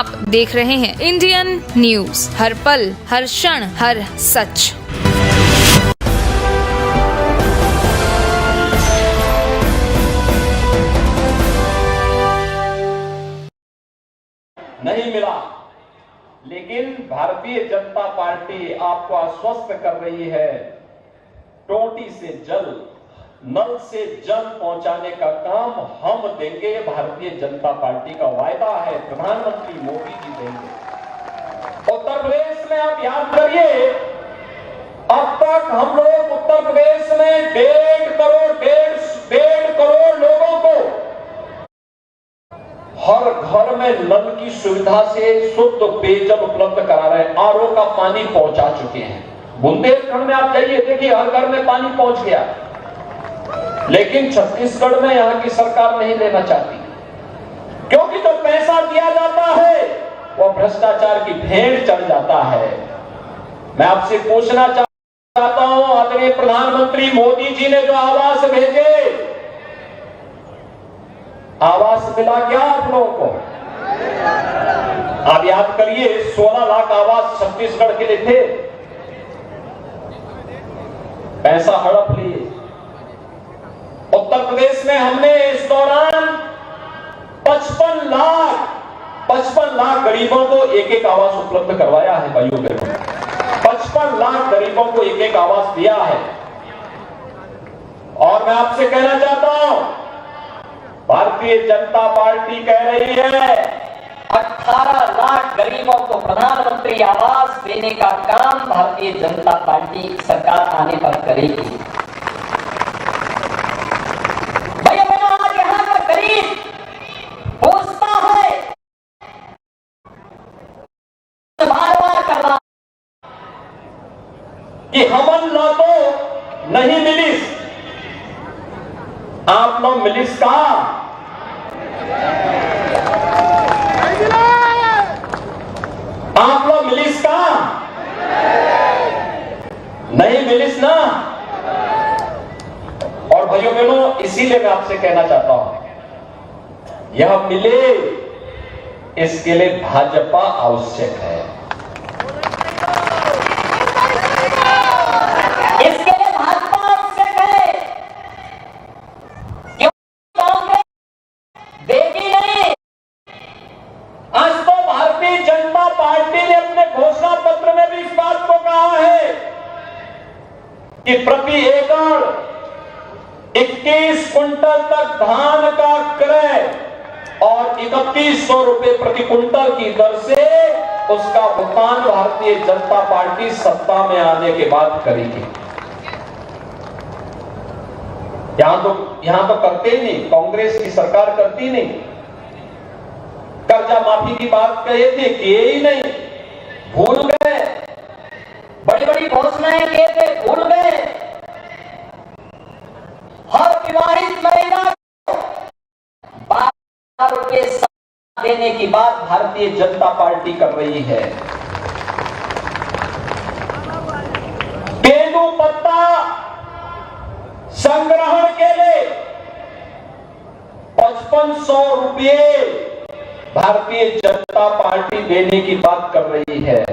आप देख रहे हैं इंडियन न्यूज, हर पल, हर क्षण, हर सच। नहीं मिला, लेकिन भारतीय जनता पार्टी आपको आश्वस्त कर रही है, टोटी से जल, नल से जल पहुंचाने का काम हम देंगे। भारतीय जनता पार्टी का वायदा है, प्रधानमंत्री मोदी जी देंगे। उत्तर प्रदेश में आप याद करिए, अब तक हम लोग उत्तर प्रदेश में 1.5 करोड़ लोगों को हर घर में नल की सुविधा से शुद्ध पेयजल उपलब्ध करा रहे हैं, आरओ का पानी पहुंचा चुके हैं। बुंदेलखंड में आप जाइए, देखिए हर घर में पानी पहुंच गया, लेकिन छत्तीसगढ़ में यहां की सरकार नहीं लेना चाहती, क्योंकि जो पैसा दिया जाता है वो भ्रष्टाचार की भेंट चढ़ जाता है। मैं आपसे पूछना चाहता हूं, आदरणीय प्रधानमंत्री मोदी जी ने जो आवास भेजे, आवास मिला क्या आप लोगों को? आप याद करिए, 16 लाख आवास छत्तीसगढ़ के लिए थे, पैसा हड़प लिए। उत्तर प्रदेश में हमने इस दौरान 55 लाख गरीबों को एक आवास उपलब्ध करवाया है। भाइयों बहनों, 55 लाख गरीबों को एक आवास दिया है। और मैं आपसे कहना चाहता हूं, भारतीय जनता पार्टी कह रही है 18 लाख गरीबों को प्रधानमंत्री आवास देने का काम भारतीय जनता पार्टी सरकार आने पर करेगी। भैया बहनों, आज यहाँ का गरीब पूछता है, बार-बार कर रहा कि हमन न तो नहीं मिलिस, आप लोग मिलिस कहा? आप लोग मिलिस का नहीं मिलिस ना। और भाइयों बहनों, इसीलिए मैं आपसे कहना चाहता हूं, यह मिले इसके लिए भाजपा आवश्यक है। इसके लिए भाजपा आवश्यक है, क्यों कांग्रेस देगी नहीं। आज तो भारतीय जनता पार्टी ने अपने घोषणा पत्र में भी इस बात को कहा है कि प्रति एकड़ 21 कुंटल तक धान का क्रय और 3100 रुपए प्रति कुंटल की दर से उसका भुगतान भारतीय जनता पार्टी सत्ता में आने के बाद करेगी। यहां तो करते ही नहीं, कांग्रेस की सरकार करती नहीं। कर्जा माफी की बात कहे थे, किए ही नहीं, भूल गए। बड़ी बड़ी घोषणाएं किए थे, भूल गए। हर विवाहित महिला को 12,000 रुपए देने की बात भारतीय जनता पार्टी कर रही है। तेंदू पत्ता संग्रहण के लिए 5500 रुपये भारतीय जनता पार्टी देने की बात कर रही है।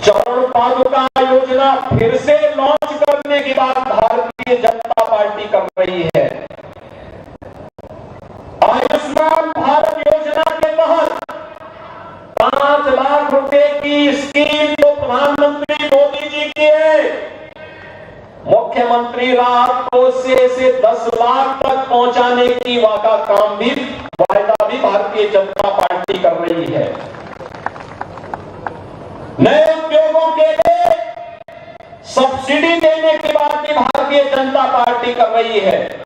चरण पादुका योजना फिर से लॉन्च करने की बात भारतीय जनता पार्टी कर रही है। आयुष्मान भारत योजना के तहत 5 लाख रुपए की स्कीम तो प्रधानमंत्री मोदी जी की है। मुख्यमंत्री राहत कोष से इसे 10 लाख तक पहुंचाने की वादा काम भी वायदा भी भारतीय जनता पार्टी कर रही है। नए उद्योगों के लिए सब्सिडी देने की बात भी भारतीय जनता पार्टी कर रही है।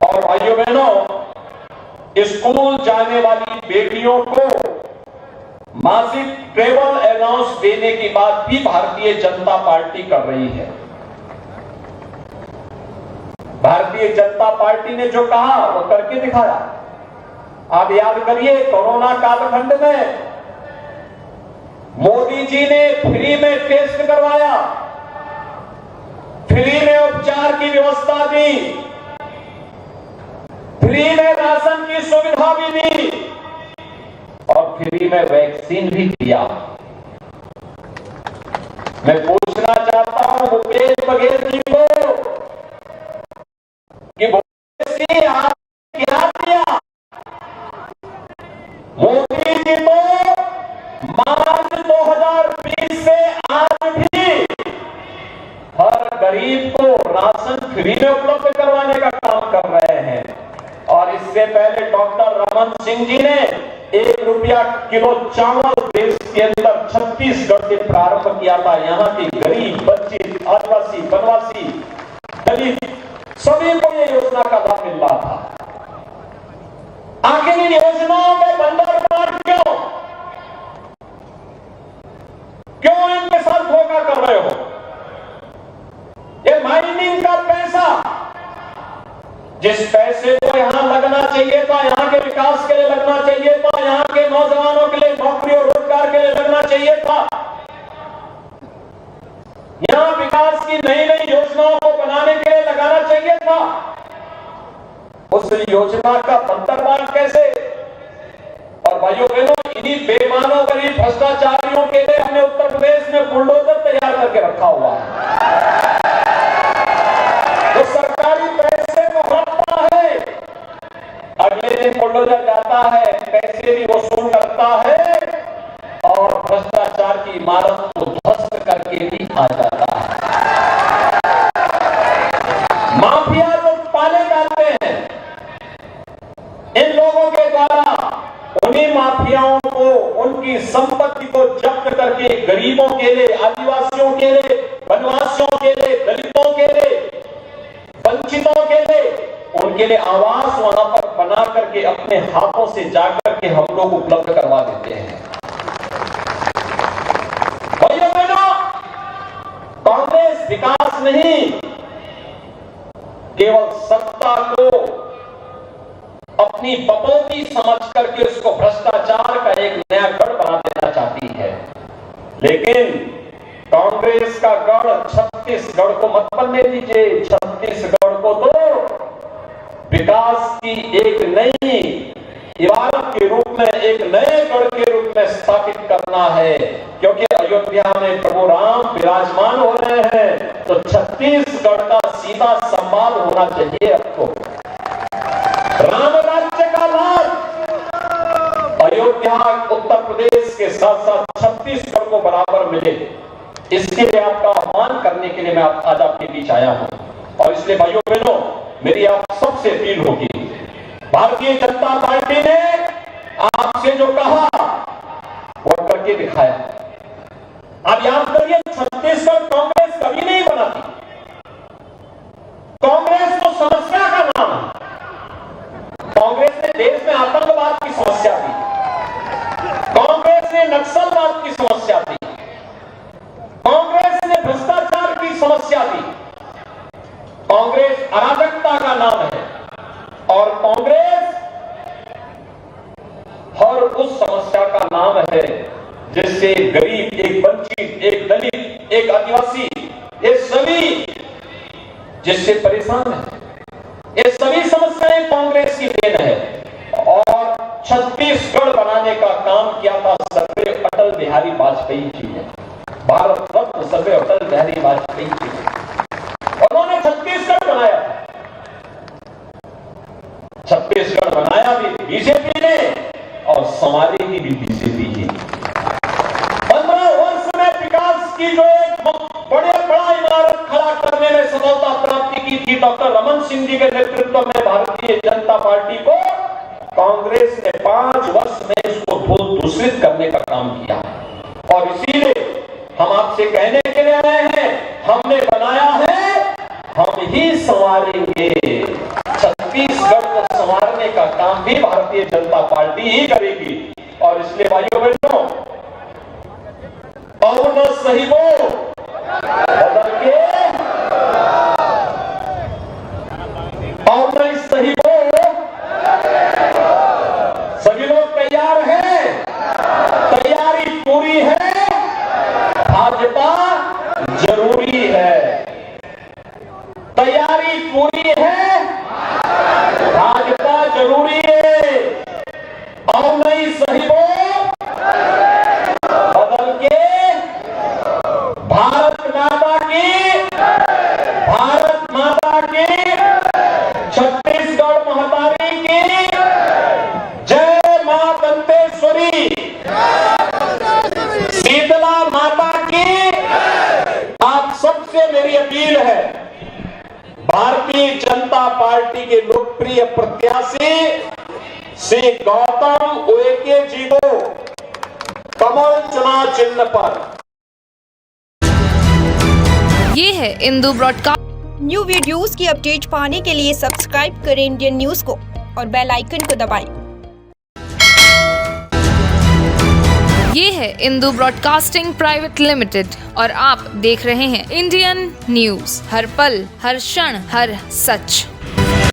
और भाइयों बहनों, स्कूल जाने वाली बेटियों को मासिक ट्रेवल अलाउंस देने की बात भी भारतीय जनता पार्टी कर रही है। भारतीय जनता पार्टी ने जो कहा वो करके दिखाया। आप याद करिए, कोरोना कालखंड में मोदी जी ने फ्री में टेस्ट करवाया, फ्री में उपचार की व्यवस्था दी, फ्री में राशन की सुविधा भी दी। फ्री में वैक्सीन भी दिया। मैं पूछना चाहता हूं भूपेश बघेल जी को कि भूपेश जी आपने क्या दिया? मोदी जी तो मार्च 2020 से आज भी हर गरीब को राशन फ्री में उपलब्ध करवाने का काम कर रहे हैं। और इससे पहले डॉक्टर रमन सिंह जी ने ₹1 किलो चावल देश के अंदर छत्तीसगढ़ से प्रारंभ किया था। यहाँ के गरीब बच्चे, आदिवासी, वनवासी, दलित सभी को ये योजना का लाभ मिल रहा था। आखिर इन योजनाओं में बंदरगाह क्यों इनके साथ धोखा कर रहे हो? ये माइनिंग का पैसा, जिस पैसे को यहां लगना चाहिए था, यहां के विकास के लिए लगना चाहिए था, यहां के नौजवानों के लिए नौकरी और रोजगार के लिए लगना चाहिए था, यहां विकास की नई नई योजनाओं को बनाने के लिए लगाना चाहिए था, उस योजना का बंदरगाह कैसे? और भाइयों बहनों, इन्हीं बेईमानों, गरीब भ्रष्टाचारियों के लिए हमने उत्तर प्रदेश में बुलडोजर तैयार करके रखा हुआ है। तो सरकारी पैसे को हड़पता है, अगले दिन बुलडोजर जाता है, पैसे भी वसूल करता है और भ्रष्टाचार की इमारत को ध्वस्त करके भी आ जाता है। माफिया जो पाले जाते हैं, इन लोगों के द्वारा उन्हीं माफियाओं को, उनकी संपत्ति को जब्त करके गरीबों के लिए, आदिवासियों के लिए, वनवासियों के लिए, दलितों के लिए, वंचितों के लिए, उनके लिए आवास वहां पर बना करके अपने हाथों से जाकर के हम लोग उपलब्ध करवा देते हैं। भाइयों बहनों, कांग्रेस विकास नहीं, केवल सत्ता को अपनी बपौती समझ करके उसको भ्रष्टाचार का एक नया गढ़ बना देना चाहती है। लेकिन कांग्रेस का गढ़ छत्तीसगढ़ को मत बनने दीजिए। छत्तीसगढ़ को तो विकास की एक नई इमारत के रूप में, एक नए गढ़ के रूप में स्थापित करना है, क्योंकि अयोध्या में प्रभु राम विराजमान हो रहे हैं, तो छत्तीसगढ़ का सीधा संवाद होना चाहिए। आपको राम राज्य का लाभ अयोध्या, उत्तर प्रदेश के साथ साथ छत्तीसगढ़ को बराबर मिले, इसके लिए आपका आह्वान करने के लिए मैं आज आपके बीच आया हूं। और इसलिए भाइयों बहनों, मेरी आप सबसे अपील होगी, भारतीय जनता पार्टी ने आपसे जो कहा वो करके दिखाया। आप याद करिए, छत्तीसगढ़ कांग्रेस कभी नहीं बनाती। कांग्रेस तो समस्या का नाम है। कांग्रेस ने देश में आतंकवाद की समस्या थी, कांग्रेस ने नक्सलवाद की समस्या थी, कांग्रेस ने भ्रष्टाचार की समस्या थी, कांग्रेस अराजकता का नाम है। और कांग्रेस हर उस समस्या का नाम है जिससे गरीब, एक वंचित, एक दलित, एक आदिवासी, ये सभी जिससे परेशान है, ये सभी समस्याएं कांग्रेस की देन है। और छत्तीसगढ़ बनाने का काम किया था सर्वे अटल बिहारी वाजपेयी जी ने, भारत रत्न सर्वे अटल बिहारी वाजपेयी जी ने। उन्होंने छत्तीसगढ़ बनाया था। छत्तीसगढ़ बनाया भी बीजेपी ने और संवारेगी भी बीजेपी ही। 15 वर्ष में विकास की जो एक बड़ा इमारत खड़ा करने में सफलता प्राप्ति की थी डॉक्टर रमन सिंह जी के नेतृत्व में भारतीय जनता पार्टी को, कांग्रेस ने 5 वर्ष में इसको धूल दूषित करने का काम किया। और इसीलिए हम आपसे कहने के लिए आए हैं, हमने बनाया है, हम ही संवारेंगे। छत्तीसगढ़ को संवारने का काम भी भारतीय जनता पार्टी ही करेगी। और इसलिए भाइयों बहनों, और न सही वो बदल के, और न सही वो, सभी लोग तैयार हैं, तैयारी पूरी है, भाजपा जरूरी है, तैयारी पूरी है, भाजपा जरूरी है। और नहीं सही वो अपील है भारतीय जनता पार्टी के लोकप्रिय प्रत्याशी श्री गौतम उइके जी को कमल चुनाव चिन्ह पर। ये है इंदु ब्रॉडकास्ट। न्यू वीडियोस की अपडेट पाने के लिए सब्सक्राइब करें इंडियन न्यूज को और बेल आइकन को दबाएं। ये है इंदु ब्रॉडकास्टिंग प्राइवेट लिमिटेड और आप देख रहे हैं इंडियन न्यूज, हर पल, हर क्षण, हर सच।